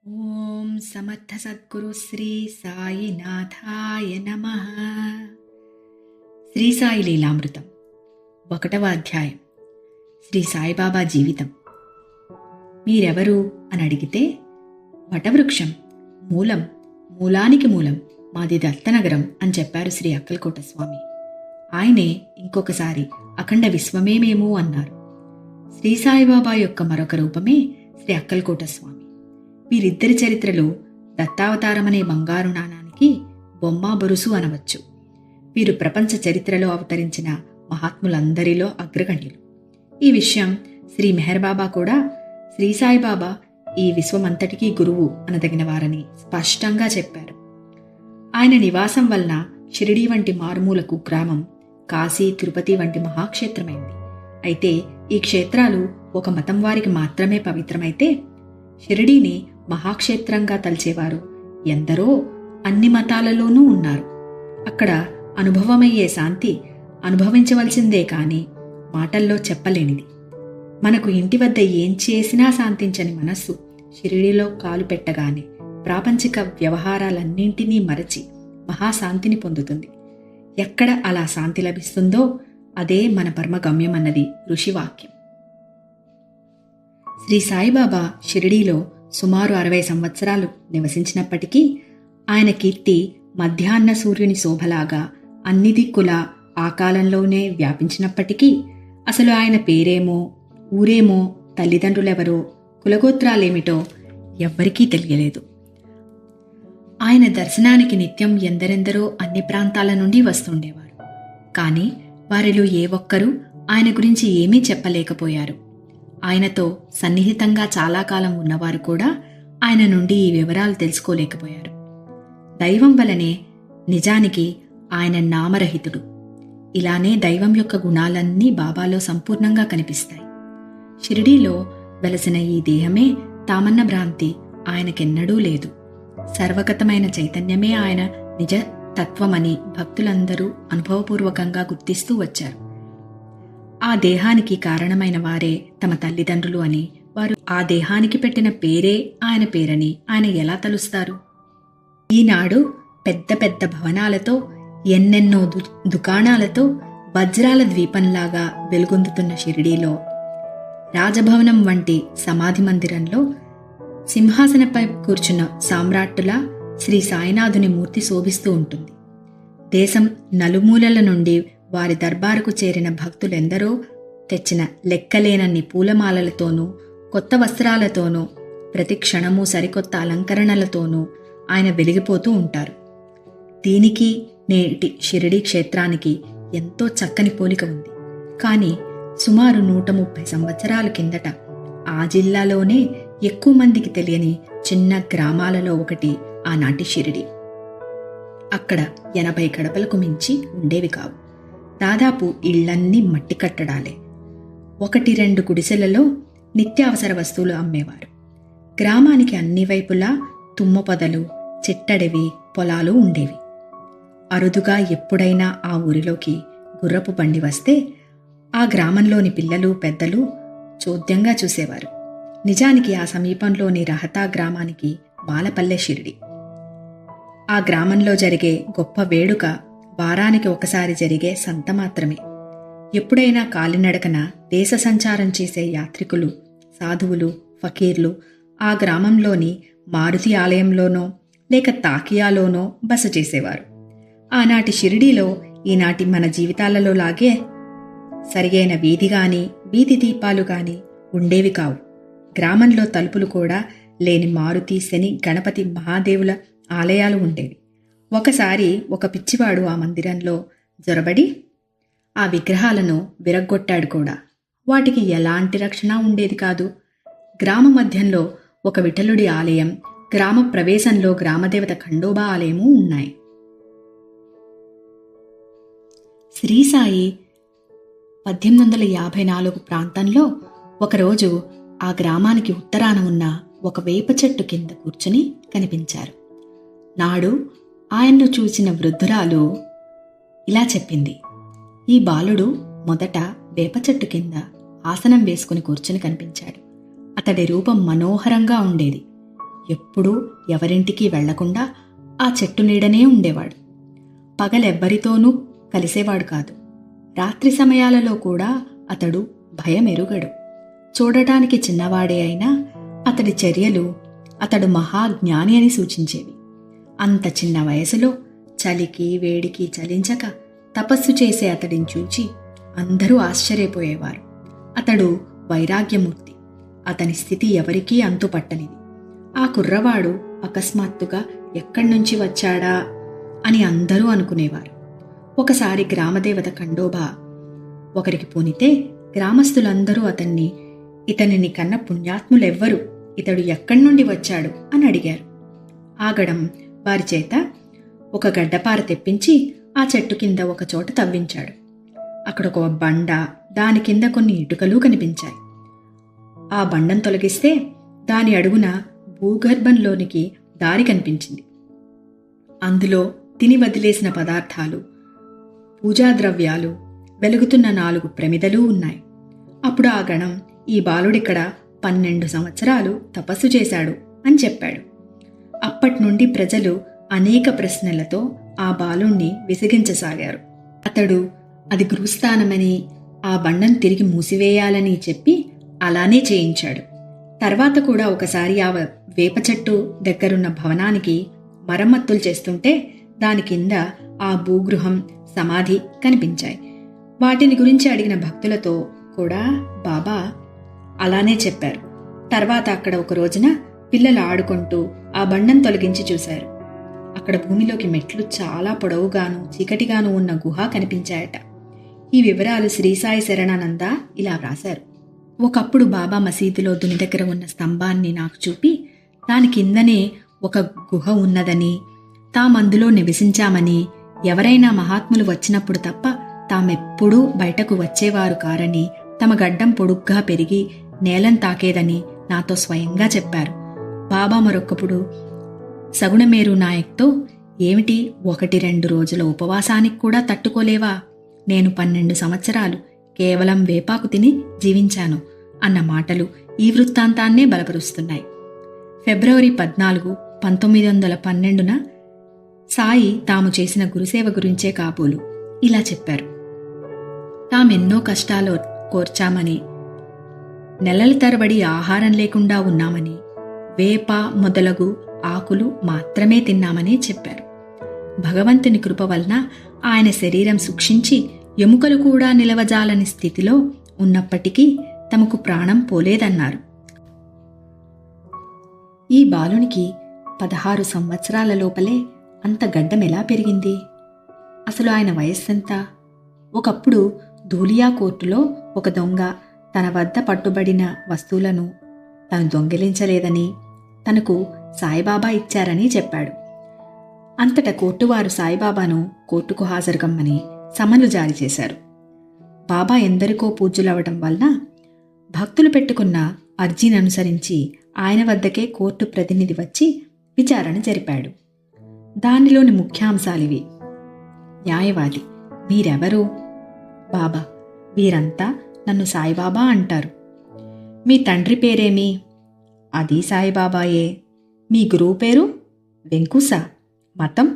ఓం సమర్థ సద్గురు శ్రీ సాయినాథాయ నమః. శ్రీ సాయి లీలామృతం 1వ అధ్యాయం. శ్రీ సాయిబాబా జీవితం. మీరెవరు అని అడిగితే, వటవృక్షం, మూలానికి మూలం మాది దత్తనగరం అని చెప్పారు శ్రీ అక్కలకోట స్వామి. ఆయనే ఇంకొకసారి అఖండ విశ్వమేమేమో అన్నారు. శ్రీ సాయిబాబా యొక్క మరొక రూపమే శ్రీ అక్కలకోట స్వామి. వీరిద్దరి చరిత్రలో దత్తావతారమనే బంగారు నాణానికి బొమ్మ బొరుసు అనవచ్చు. వీరు ప్రపంచ చరిత్రలో అవతరించిన మహాత్ములందరిలో అగ్రగణ్యులు. ఈ విషయం శ్రీ మెహర్బాబా కూడా శ్రీ సాయిబాబా ఈ విశ్వమంతటికీ గురువు అనదగిన వారని స్పష్టంగా చెప్పారు. ఆయన నివాసం వలన షిరిడీ వంటి మారుమూల కుగ్రామం కాశీ, తిరుపతి వంటి మహాక్షేత్రమైంది. అయితే ఈ క్షేత్రాలు ఒక మతం వారికి మాత్రమే పవిత్రమైతే, షిరిడీని మహాక్షేత్రంగా తలచేవారు ఎందరో అన్ని మతాలలోనూ ఉన్నారు. అక్కడ అనుభవమయ్యే శాంతి అనుభవించవలసిందే కాని మాటల్లో చెప్పలేనిది. మనకు ఇంటి వద్ద ఏం చేసినా శాంతించని మనస్సు షిరిడీలో కాలు పెట్టగానే ప్రాపంచిక వ్యవహారాలన్నింటినీ మరచి మహాశాంతిని పొందుతుంది. ఎక్కడ అలా శాంతి లభిస్తుందో అదే మన పరమగమ్యం అన్నది ఋషివాక్యం. శ్రీ సాయిబాబా షిరిడీలో సుమారు 60 సంవత్సరాలు నివసించినప్పటికీ ఆయన కీర్తి మధ్యాహ్న సూర్యుని శోభలాగా అన్ని దిక్కులా ఆ కాలంలోనే వ్యాపించినప్పటికీ అసలు ఆయన పేరేమో, ఊరేమో, తల్లిదండ్రులెవరో, కులగోత్రాలేమిటో ఎవ్వరికీ తెలియలేదు. ఆయన దర్శనానికి నిత్యం ఎందరెందరో అన్ని ప్రాంతాల నుండి వస్తుండేవారు. కానీ వారిలో ఏ ఒక్కరూ ఆయన గురించి ఏమీ చెప్పలేకపోయారు. ఆయనతో సన్నిహితంగా చాలా కాలం ఉన్నవారు కూడా ఆయన నుండి ఈ వివరాలు తెలుసుకోలేకపోయారు. దైవం వలనే నిజానికి ఆయన నామరహితుడు. ఇలానే దైవం యొక్క గుణాలన్నీ బాబాలో సంపూర్ణంగా కనిపిస్తాయి. షిరిడీలో వెలసిన ఈ దేహమే తామన్న భ్రాంతి ఆయనకెన్నడూ లేదు. సర్వగతమైన చైతన్యమే ఆయన నిజ తత్వమని భక్తులందరూ అనుభవపూర్వకంగా గుర్తిస్తూ వచ్చారు. ఆ దేహానికి కారణమైన వారే తమ తల్లిదండ్రులు అని, వారు ఆ దేహానికి పెట్టిన పేరే ఆయన పేరని ఆయన ఎలా తలుస్తారు? ఈనాడు పెద్ద పెద్ద భవనాలతో, ఎన్నెన్నో దుకాణాలతో వజ్రాల ద్వీపంలాగా వెలుగొందుతున్న షిరిడీలో రాజభవనం వంటి సమాధి మందిరంలో సింహాసనపై కూర్చున్న సామ్రాట్టులా శ్రీ సాయినాథుని మూర్తి శోభిస్తూ ఉంటుంది. దేశం నలుమూలల నుండి వారి దర్బారుకు చేరిన భక్తులెందరో తెచ్చిన లెక్కలేనన్ని పూలమాలలతోనూ, కొత్త వస్త్రాలతోనూ, ప్రతి క్షణము సరికొత్త అలంకరణలతోనూ ఆయన వెలిగిపోతూ ఉంటారు. దీనికి నేటి షిరిడీ క్షేత్రానికి ఎంతో చక్కని పోలిక ఉంది. కానీ సుమారు 130 సంవత్సరాల కిందట ఆ జిల్లాలోనే ఎక్కువ మందికి తెలియని చిన్న గ్రామాలలో ఒకటి ఆనాటి షిరిడీ. అక్కడ 80 గడపలకు మించి ఉండేవి కావు. దాదాపు ఇళ్లన్నీ మట్టి కట్టడాలే. 1-2 గుడిసెలలో నిత్యావసర వస్తువులు అమ్మేవారు. గ్రామానికి అన్ని వైపులా తుమ్మ పొదలు, చెట్టడవి, పొలాలు ఉండేవి. అరుదుగా ఎప్పుడైనా ఆ ఊరిలోకి గుర్రపు బండి వస్తే ఆ గ్రామంలోని పిల్లలు, పెద్దలు చోద్యంగా చూసేవారు. నిజానికి ఆ సమీపంలోని రహతా గ్రామానికి బాలపల్లె షిరిడి. ఆ గ్రామంలో జరిగే గొప్ప వేడుక వారానికి ఒకసారి జరిగే సంత మాత్రమే. ఎప్పుడైనా కాలినడకన దేశ సంచారం చేసే యాత్రికులు, సాధువులు, ఫకీర్లు ఆ గ్రామంలోని మారుతి ఆలయంలోనో లేక తాకియాలోనో బస చేసేవారు. ఆనాటి షిరిడీలో ఈనాటి మన జీవితాలలో లాగే సరియైన వీధి గాని, వీధి దీపాలు గాని ఉండేవి కావు. గ్రామంలో తలుపులు కూడా లేని మారుతి, శని, గణపతి, మహాదేవుల ఆలయాలు ఉండేవి. ఒకసారి ఒక పిచ్చివాడు ఆ మందిరంలో జొరబడి ఆ విగ్రహాలను విరగ్గొట్టాడు కూడా. వాటికి ఎలాంటి రక్షణ ఉండేది కాదు. గ్రామ మధ్యంలో ఒక విఠలుడి ఆలయం, గ్రామ ప్రవేశంలో గ్రామదేవత ఖండోబా ఆలయము ఉన్నాయి. శ్రీ సాయి 1854 ప్రాంతంలో ఒకరోజు ఆ గ్రామానికి ఉత్తరాన ఉన్న ఒక వేప చెట్టు కింద కూర్చుని కనిపించారు. నాడు ఆయన్ను చూసిన వృద్ధురాలు ఇలా చెప్పింది: ఈ బాలుడు మొదట వేప చెట్టు కింద ఆసనం వేసుకుని కూర్చుని కనిపించాడు. అతడి రూపం మనోహరంగా ఉండేది. ఎప్పుడూ ఎవరింటికి వెళ్లకుండా ఆ చెట్టు నీడనే ఉండేవాడు. పగలెవ్వరితోనూ కలిసేవాడు కాదు. రాత్రి సమయాలలో కూడా అతడు భయమెరుగడు. చూడటానికి చిన్నవాడే అయినా అతడి చర్యలు అతడు మహాజ్ఞాని అని సూచించేవి. అంత చిన్న వయసులో చలికి వేడికి చలించక తపస్సు చేసే అతడిని చూచి అందరూ ఆశ్చర్యపోయేవారు. అతడు వైరాగ్యమూర్తి. అతని స్థితి ఎవరికీ అంతుపట్టనిది. ఆ కుర్రవాడు అకస్మాత్తుగా ఎక్కడ్నుంచి వచ్చాడా అని అందరూ అనుకునేవారు. ఒకసారి గ్రామదేవత ఖండోబా ఒకరికి పూనితే గ్రామస్తులందరూ ఇతనిని కన్న పుణ్యాత్ములెవ్వరు, ఇతడు ఎక్కడ్నుండి వచ్చాడు అని అడిగారు. ఆగడం వారి చేత ఒక గడ్డపార తెప్పించి ఆ చెట్టు కింద ఒక చోట తవ్వించాడు. అక్కడ ఒక బండ, దాని కింద కొన్ని ఇటుకలు కనిపించాయి. ఆ బండను తొలగిస్తే దాని అడుగున భూగర్భంలోనికి దారి కనిపించింది. అందులో తిని వదిలేసిన పదార్థాలు, పూజాద్రవ్యాలు, వెలుగుతున్న 4 ప్రమిదలు ఉన్నాయి. అప్పుడు ఆ గణం, ఈ బాలుడిక్కడ 12 సంవత్సరాలు తపస్సు చేశాడు అని చెప్పాడు. అప్పట్నుండి ప్రజలు అనేక ప్రశ్నలతో ఆ బాలుణ్ణి విసిగించసాగారు. అతడు అది గురుస్థానమని, ఆ బండను తిరిగి మూసివేయాలని చెప్పి అలానే చేయించాడు. తర్వాత కూడా ఒకసారి ఆ వేప చెట్టు దగ్గరున్న భవనానికి మరమ్మతులు చేస్తుంటే దాని కింద ఆ భూగృహం, సమాధి కనిపించాయి. వాటిని గురించి అడిగిన భక్తులతో కూడా బాబా అలానే చెప్పారు. తర్వాత అక్కడ ఒక రోజున పిల్లలు ఆడుకుంటూ ఆ బండను తొలగించి చూశారు. అక్కడ భూమిలోకి మెట్లు చాలా పొడవుగాను చీకటిగాను ఉన్న గుహ కనిపించాయట. ఈ వివరాలు శ్రీ సాయి శరణానంద ఇలా వ్రాశారు. ఒకప్పుడు బాబా మసీదులో దుని దగ్గర ఉన్న స్తంభాన్ని నాకు చూపి దాని కిందనే ఒక గుహ ఉన్నదని, తామందులో నివసించామని, ఎవరైనా మహాత్ములు వచ్చినప్పుడు తప్ప తామెప్పుడూ బయటకు వచ్చేవారు కారని, తమ గడ్డం పొడుగ్గా పెరిగి నేలం తాకేదని నాతో స్వయంగా చెప్పారు. బాబా మరొకప్పుడు సగుణమేరు నాయక్తో, ఏమిటి 1-2 రోజుల ఉపవాసానికి కూడా తట్టుకోలేవా? నేను 12 సంవత్సరాలు కేవలం వేపాకు తిని జీవించాను అన్న మాటలు ఈ వృత్తాంతాన్నే బలపరుస్తున్నాయి. ఫిబ్రవరి 14, 1912న సాయి తాము చేసిన గురుసేవ గురించే కాబోలు ఇలా చెప్పారు. తామెన్నో కష్టాలు కోర్చామని, నెలల తరబడి ఆహారం లేకుండా ఉన్నామని, వేప మొదలగు ఆకులు మాత్రమే తిన్నామని చెప్పారు. భగవంతుని కృప వలన ఆయన శరీరం సూక్షించి ఎముకలు కూడా నిలవజాలని స్థితిలో ఉన్నప్పటికీ తమకు ప్రాణం పోలేదన్నారు. ఈ బాలునికి 16 సంవత్సరాల లోపలే అంత గడ్డం ఎలా పెరిగింది? అసలు ఆయన వయస్సెంత? ఒకప్పుడు ధూలియా కోర్టులో ఒక దొంగ తన వద్ద పట్టుబడిన వస్తువులను తను దొంగిలించలేదని, తనకు సాయిబాబా ఇచ్చారని చెప్పాడు. అంతటా కోర్టువారు సాయిబాబాను కోర్టుకు హాజరుకమ్మని సమన్లు జారీ చేశారు. బాబా ఎందరికో పూజ్యులవడం వలన భక్తులు పెట్టుకున్న అర్జీని అనుసరించి ఆయన వద్దకే కోర్టు ప్రతినిధి వచ్చి విచారణ జరిపాడు. దానిలోని ముఖ్యాంశాలివి. న్యాయవాది: మీరెవరు? బాబా: వీరంతా నన్ను సాయిబాబా అంటారు. మీ తండ్రి పేరేమి? అది సాయిబాబాయే. మీ గురువు పేరు? వెంకుస. మతం?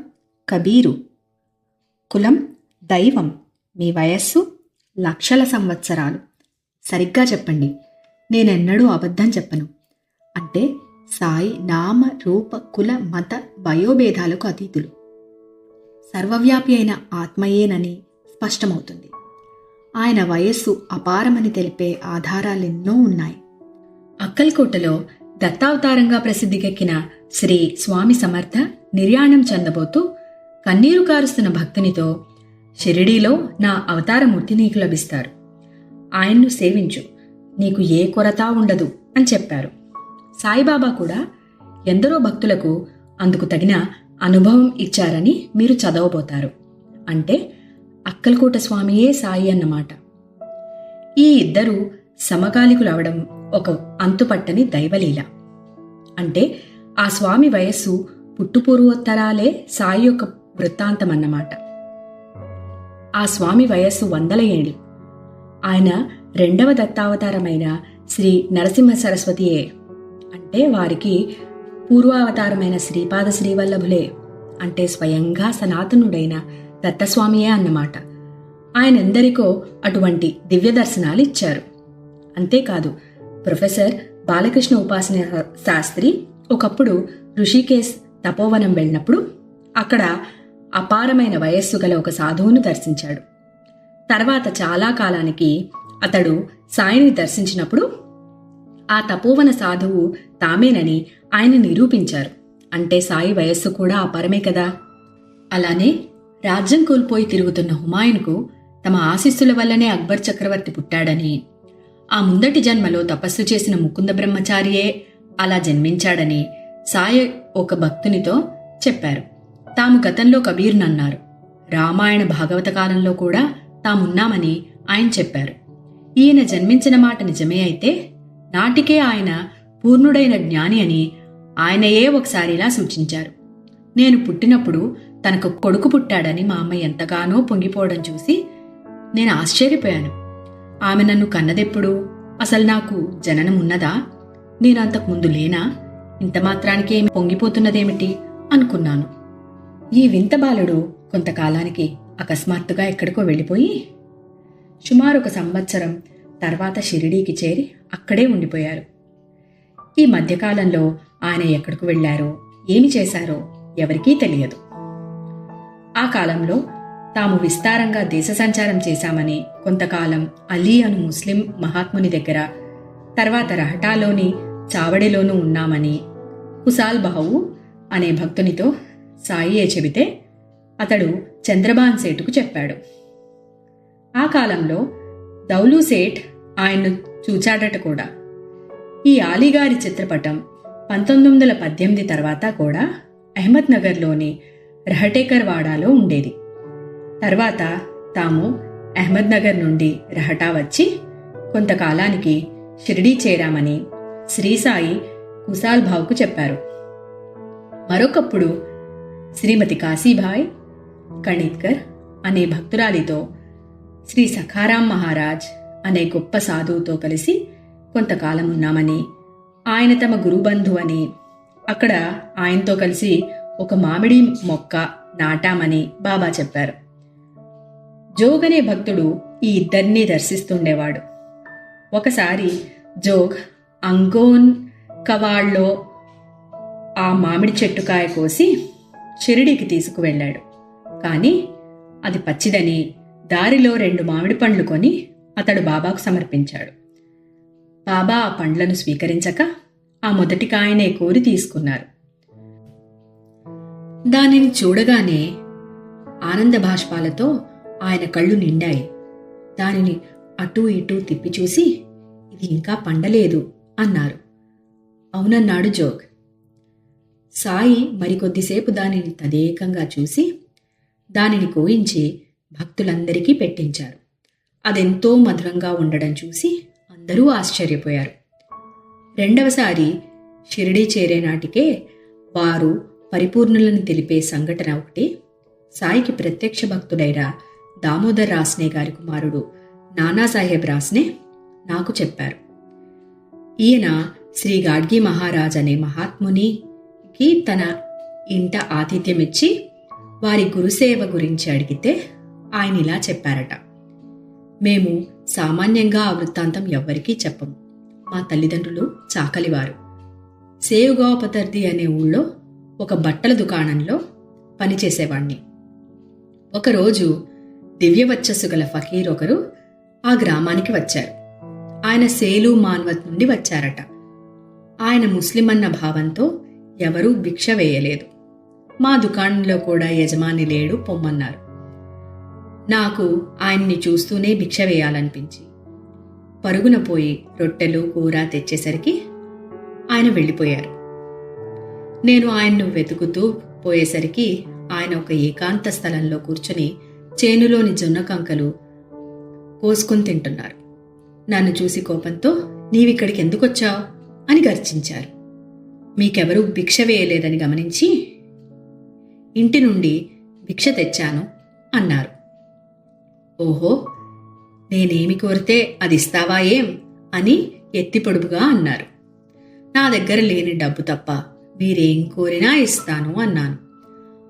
కబీరు. కులం? దైవం. మీ వయస్సు? లక్షల సంవత్సరాలు. సరిగ్గా చెప్పండి, నేనెన్నడూ అబద్ధం చెప్పను. అంటే సాయి నామ రూప కుల మత వయోభేదాలకు అతీతులు, సర్వవ్యాపి అయిన ఆత్మయేనని స్పష్టమవుతుంది. ఆయన వయస్సు అపారమని తెలిపే ఆధారాలెన్నో ఉన్నాయి. అక్కల్కోటలో దత్తావతారంగా ప్రసిద్ధికెక్కిన శ్రీ స్వామి సమర్థ నిర్యాణం చెందబోతూ కన్నీరు కారుస్తున్న భక్తునితో, షిరిడీలో నా అవతారమూర్తి నీకు లభిస్తారు, ఆయన్ను సేవించు, నీకు ఏ కొరత ఉండదు అని చెప్పారు. సాయిబాబా కూడా ఎందరో భక్తులకు అందుకు తగిన అనుభవం ఇచ్చారని మీరు చదవబోతారు. అంటే అక్కల్కోట స్వామియే సాయి అన్నమాట. ఈ ఇద్దరు సమకాలికులవడం ఒక అంతుపట్టని దైవలీల. అంటే ఆ స్వామి వయస్సు పుట్టుపూర్వోత్తరాలే సాయి యొక్క వృత్తాంతమన్నమాట. ఆ స్వామి వయస్సు 100 ఏళ్ళు. ఆయన 2వ దత్తావతారమైన శ్రీ నరసింహ సరస్వతియే. అంటే వారికి పూర్వావతారమైన శ్రీపాద శ్రీవల్లభులే, అంటే స్వయంగా సనాతనుడైన దత్తస్వామియే అన్నమాట. ఆయనెందరికో అటువంటి దివ్య దర్శనాలు ఇచ్చారు. అంతేకాదు, ప్రొఫెసర్ బాలకృష్ణ ఉపాసన శాస్త్రి ఒకప్పుడు ఋషికేశ్ తపోవనం వెళ్ళినప్పుడు అక్కడ అపారమైన వయస్సు గల ఒక సాధువును దర్శించాడు. తర్వాత చాలా కాలానికి అతడు సాయిని దర్శించినప్పుడు ఆ తపోవన సాధువు తామేనని ఆయన నిరూపించారు. అంటే సాయి వయస్సు కూడా అపారమే కదా. అలానే రాజ్యం కోల్పోయి తిరుగుతున్న హుమాయూన్కు తమ ఆశీస్సుల వల్లనే అక్బర్ చక్రవర్తి పుట్టాడని, ఆ ముందటి జన్మలో తపస్సు చేసిన ముకుంద బ్రహ్మచారియే అలా జన్మించాడని సాయి ఒక భక్తునితో చెప్పారు. తాము గతంలో కబీర్నన్నారు. రామాయణ భాగవత కాలంలో కూడా తామున్నామని ఆయన చెప్పారు. ఈయన జన్మించిన మాట నిజమే అయితే నాటికే ఆయన పూర్ణుడైన జ్ఞాని అని ఆయనయే ఒకసారిలా సూచించారు. నేను పుట్టినప్పుడు తనకు కొడుకు పుట్టాడని మా అమ్మ ఎంతగానో పొంగిపోవడం చూసి నేను ఆశ్చర్యపోయాను. ఆమె నన్ను కన్నదెప్పుడు? అసలు నాకు జననం ఉన్నదా? నేను అంతకుముందు లేనా? ఇంత మాత్రానికి ఏమి పొంగిపోతున్నదేమిటి అనుకున్నాను. ఈ వింత బాలుడు కొంతకాలానికి అకస్మాత్తుగా ఎక్కడికో వెళ్ళిపోయి సుమారు 1 సంవత్సరం తర్వాత షిరిడీకి చేరి అక్కడే ఉండిపోయారు. ఈ మధ్యకాలంలో ఆయన ఎక్కడికి వెళ్లారో, ఏమి చేశారో ఎవరికీ తెలియదు. ఆ కాలంలో తాము విస్తారంగా దేశ సంచారం చేశామని, కొంతకాలం అలీ అను ముస్లిం మహాత్ముని దగ్గర, తర్వాత రహటాలోని చావడిలోనూ ఉన్నామని కుసాల్ బావు అనే భక్తునితో సాయియే చెబితే అతడు చంద్రబాన్ సేటుకు చెప్పాడు. ఆ కాలంలో దౌలు సేఠ్ ఆయన్ను చూచాడట కూడా. ఈ ఆలీగారి చిత్రపటం 1918 తర్వాత కూడా అహ్మద్ నగర్లోని రహటేకర్ వాడాలో ఉండేది. తర్వాత తాము అహ్మద్ నగర్ నుండి రహటా వచ్చి కొంతకాలానికి షిరిడీ చేరామని శ్రీసాయి కుసాల్ భావ్కు చెప్పారు. మరొకప్పుడు శ్రీమతి కాశీభాయ్ కణిత్కర్ అనే భక్తురాలితో శ్రీ సఖారాం మహారాజ్ అనే గొప్ప సాధువుతో కలిసి కొంతకాలం ఉన్నామని, ఆయన తమ గురుబంధు అని, అక్కడ ఆయనతో కలిసి ఒక మామిడి మొక్క నాటామని బాబా చెప్పారు. జోగ్ అనే భక్తుడు ఈ ఇద్దరినీ దర్శిస్తుండేవాడు. ఒకసారి జోగ్ అంగోన్ కవాళ్లో ఆ మామిడి చెట్టుకాయ కోసి షిరిడీకి తీసుకువెళ్ళాడు. కాని అది పచ్చిదని దారిలో 2 మామిడి పండ్లు కొని అతడు బాబాకు సమర్పించాడు. బాబా ఆ పండ్లను స్వీకరించక ఆ మొదటి కాయనే కోరి తీసుకున్నారు. దానిని చూడగానే ఆనంద బాష్పాలతో ఆయన కళ్ళు నిండాయి. దానిని అటూ ఇటూ తిప్పి చూసి, ఇది ఇంకా పండలేదు అన్నారు. అవునన్నాడు జోగ్. సాయి మరికొద్దిసేపు దానిని తదేకంగా చూసి దానిని కోయించి భక్తులందరికీ పెట్టించారు. అదెంతో మధురంగా ఉండడం చూసి అందరూ ఆశ్చర్యపోయారు. రెండవసారి షిరిడీ చేరే నాటికే వారు పరిపూర్ణులను తెలిపే సంఘటన ఒకటి సాయికి ప్రత్యక్ష భక్తుడైన దామోదర్ రాస్నే గారి కుమారుడు నానాసాహెబ్ రాస్నే నాకు చెప్పారు. ఈయన శ్రీ గాడ్గి మహారాజ్ అనే మహాత్మునికి తన ఇంట ఆతిథ్యమిచ్చి వారి గురుసేవ గురించి అడిగితే ఆయన ఇలా చెప్పారట. మేము సామాన్యంగా ఆ వృత్తాంతం ఎవ్వరికీ చెప్పము. మా తల్లిదండ్రులు చాకలివారు. సేవుగాపతర్ది అనే ఊళ్ళో ఒక బట్టల దుకాణంలో పనిచేసేవాణ్ణి. ఒకరోజు దివ్యవచ్చస్సు గల ఫకీర్ ఒకరు ఆ గ్రామానికి వచ్చారు. ఆయన సేలు మాన్వత్ నుండి వచ్చారట. ఆయన ముస్లిం అన్న భావంతో ఎవరూ భిక్ష వేయలేదు. మా దుకాణంలో కూడా యజమాని లేడు, పొమ్మన్నారు. నాకు ఆయన్ని చూస్తూనే భిక్ష వేయాలనిపించి పరుగున పోయి రొట్టెలు కూర తెచ్చేసరికి ఆయన వెళ్ళిపోయారు. నేను ఆయన్ను వెతుకుతూ పోయేసరికి ఆయన ఒక ఏకాంత స్థలంలో కూర్చుని చేనులోని జొన్న కంకలు కోసుకుని తింటున్నారు. నన్ను చూసి కోపంతో, నీవిక్కడికి ఎందుకొచ్చావు అని గర్జించారు. మీకెవరూ భిక్ష వేయలేదని గమనించి ఇంటి నుండి భిక్ష తెచ్చాను అన్నారు. ఓహో, నేనేమి కోరితే అది ఇస్తావా ఏం అని ఎత్తి పొడుపుగా అన్నారు. నా దగ్గర లేని డబ్బు తప్ప మీరేం కోరినా ఇస్తాను అన్నాను.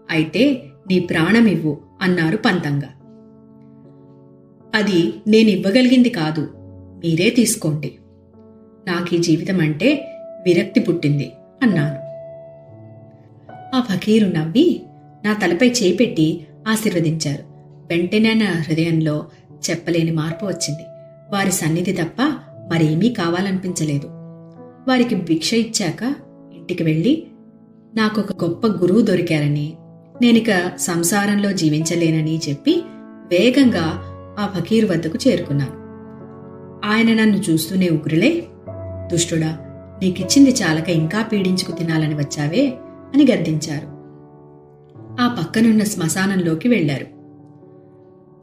అయితే నీ ప్రాణమివ్వు అన్నారు పంతంగా. అది నేనివ్వగలిగింది కాదు, మీరే తీసుకోండి. నాకీ జీవితం అంటే విరక్తి పుట్టింది అన్నాను. ఆ ఫకీరు నవ్వి నా తలపై చేపెట్టి ఆశీర్వదించారు. వెంటనే నా హృదయంలో చెప్పలేని మార్పు వచ్చింది. వారి సన్నిధి తప్ప మరేమీ కావాలనిపించలేదు. వారికి భిక్ష ఇచ్చాక ఇంటికి వెళ్ళి నాకొక గొప్ప గురువు దొరికారని, నేనిక సంసారంలో జీవించలేనని చెప్పి వేగంగా ఆ ఫకీరు వద్దకు చేరుకున్నాను. ఆయన నన్ను చూస్తూనే ఉగ్రులే, దుష్టుడా, నీకిచ్చింది చాలక ఇంకా పీడించుకు తినాలని వచ్చావే అని గద్దించారు. ఆ పక్కనున్న శ్మశానంలోకి వెళ్లారు.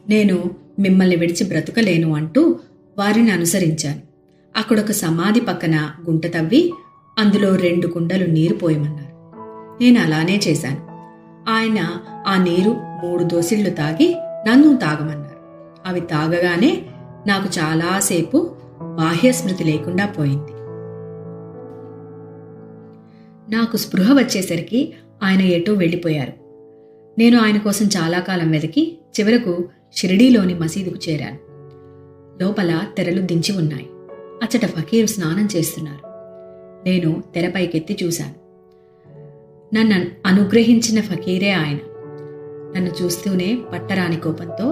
నేను మిమ్మల్ని విడిచి బ్రతుకలేను అంటూ వారిని అనుసరించాను. అక్కడొక సమాధి పక్కన గుంట తవ్వి అందులో 2 కుండలు నీరు పోయమన్నారు. నేను అలానే చేశాను. ఆయన ఆ నీరు 3 దోసిళ్లు తాగి నన్ను తాగమన్నారు. అవి తాగగానే నాకు చాలాసేపు బాహ్యస్మృతి లేకుండా పోయింది. నాకు స్పృహ వచ్చేసరికి ఆయన ఎటో వెళ్ళిపోయారు. నేను ఆయన కోసం చాలా కాలం వెతికి చివరకు షిరిడీలోని మసీదుకు చేరాను. లోపల తెరలు దించి ఉన్నాయి. అచ్చట ఫకీరు స్నానం చేస్తున్నారు. నేను తెరపైకెత్తి చూశాను. నన్ను అనుగ్రహించిన ఫకీరే ఆయన. నన్ను చూస్తూనే పట్టరాని కోపంతో,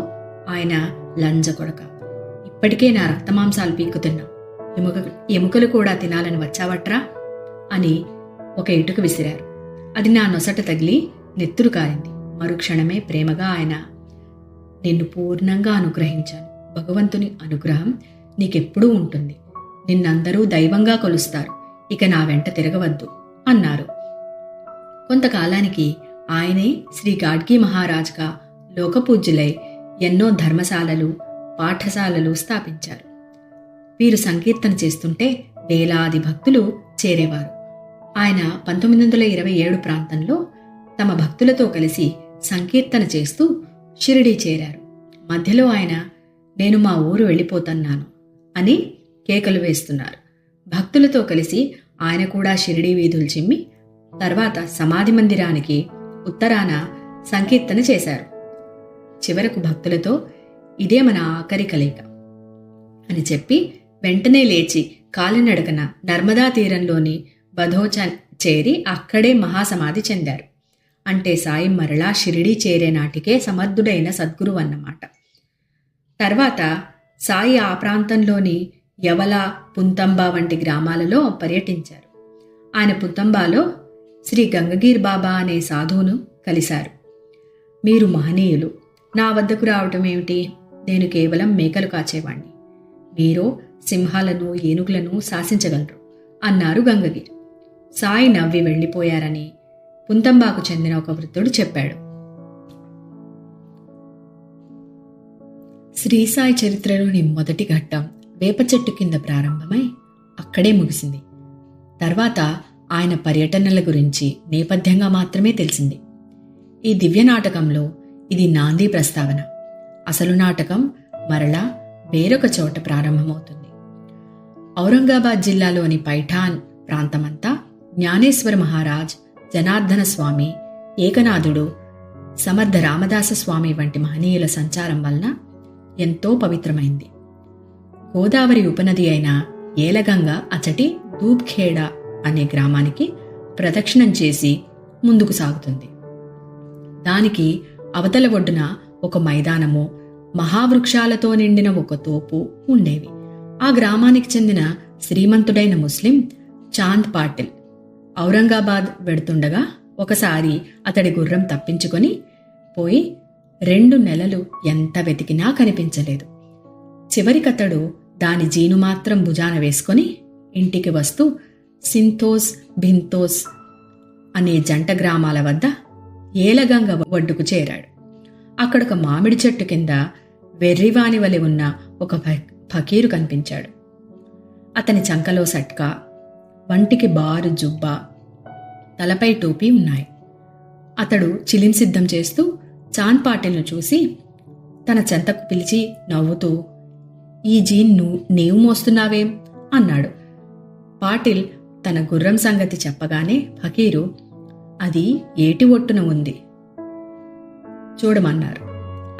ఆయన లంజ కొడక, ఇప్పటికే నా రక్తమాంసాలు పీక్కుతున్నా, ఎముకలు కూడా తినాలని వచ్చావట్రా అని ఒక ఇటుక విసిరారు. అది నా నొసట తగిలి నెత్తురు కారింది. మరుక్షణమే ప్రేమగా ఆయన, నిన్ను పూర్ణంగా అనుగ్రహించాను. భగవంతుని అనుగ్రహం నీకెప్పుడూ ఉంటుంది. నిన్నందరూ దైవంగా కొలుస్తారు. ఇక నా వెంట తిరగవద్దు అన్నారు. కొంతకాలానికి ఆయనే శ్రీ గాడ్గి మహారాజ్గా లోకపూజ్యులై ఎన్నో ధర్మశాలలు, పాఠశాలలు స్థాపించారు. వీరు సంకీర్తన చేస్తుంటే వేలాది భక్తులు చేరేవారు. ఆయన 1927 ప్రాంతంలో తమ భక్తులతో కలిసి సంకీర్తన చేస్తూ షిరిడీ చేరారు. మధ్యలో ఆయన, నేను మా ఊరు వెళ్ళిపోతున్నాను అని కేకలు వేస్తున్నారు. భక్తులతో కలిసి ఆయన కూడా షిరిడీ వీధులు చిమ్మి తర్వాత సమాధి మందిరానికి ఉత్తరాన సంకీర్తన చేశారు. చివరకు భక్తులతో, ఇదే మన ఆఖరి కలయిక అని చెప్పి వెంటనే లేచి కాలినడకన నర్మదా తీరంలోని బధోచా చేరి అక్కడే మహాసమాధి చెందారు. అంటే సాయి మరలా షిరిడీ చేరే నాటికే సమర్థుడైన సద్గురువు అన్నమాట. తర్వాత సాయి ఆ ప్రాంతంలోని యవల, పుంతంబ వంటి గ్రామాలలో పర్యటించారు. ఆయన పుంతంబాలో శ్రీ గంగగీర్ బాబా అనే సాధువును కలిశారు. మీరు మహనీయులు, నా వద్దకు రావటం ఏమిటి? నేను కేవలం మేకలు కాచేవాణ్ణి. మీరో సింహాలను, ఏనుగులను శాసించగలరు అన్నారు గంగగీర్. సాయి నవ్వి వెళ్ళిపోయారని పుంతంబాకు చెందిన ఒక వృద్ధుడు చెప్పాడు. శ్రీసాయి చరిత్రలోని మొదటి ఘట్టం వేప చెట్టు కింద ప్రారంభమై అక్కడే ముగిసింది. తర్వాత ఆయన పర్యటనల గురించి నేపథ్యంగా మాత్రమే తెలిసింది. ఈ దివ్య నాటకంలో ఇది నాంది ప్రస్తావన. అసలు నాటకం మరలా వేరొక చోట ప్రారంభమవుతుంది. ఔరంగాబాద్ జిల్లాలోని పైఠాన్ ప్రాంతమంతా జ్ఞానేశ్వర మహారాజ్, జనార్దన స్వామి, ఏకనాథుడు, సమర్థ రామదాస స్వామి వంటి మహనీయుల సంచారం వలన ఎంతో పవిత్రమైంది. గోదావరి ఉపనది అయిన ఏలగంగ అచటి దూబ్ఖేడా అనే గ్రామానికి ప్రదక్షిణం చేసి ముందుకు సాగుతుంది. దానికి అవతల ఒడ్డున ఒక మైదానము, మహావృక్షాలతో నిండిన ఒక తోపు ఉండేవి. ఆ గ్రామానికి చెందిన శ్రీమంతుడైన ముస్లిం చాంద్ పాటిల్ ఔరంగాబాద్ వెడుతుండగా ఒకసారి అతడి గుర్రం తప్పించుకొని పోయి 2 నెలలు ఎంత వెతికినా కనిపించలేదు. చివరికతడు దాని జీను మాత్రం భుజాన వేసుకొని ఇంటికి వస్తూ సింతోస్, భింతోస్ అనే జంట గ్రామాల వద్ద ఏలగంగ ఒడ్డుకు చేరాడు. అక్కడొక మామిడి చెట్టు కింద వెర్రివాని వలె ఉన్న ఒక ఫకీరు కనిపించాడు. అతని చంకలో సట్కా, వంటికి బారు జుబ్బా, తలపై టోపీ ఉన్నాయి. అతడు చిలిం సిద్ధం చేస్తూ చాంద్ పాటిల్ను చూసి తన చెంతకు పిలిచి నవ్వుతూ, ఈ జీన్ నీవు మోస్తున్నావేం అన్నాడు. పాటిల్ తన గుర్రం సంగతి చెప్పగానే ఫకీరు, అది ఏటి ఒట్టున ఉంది, చూడమన్నారు.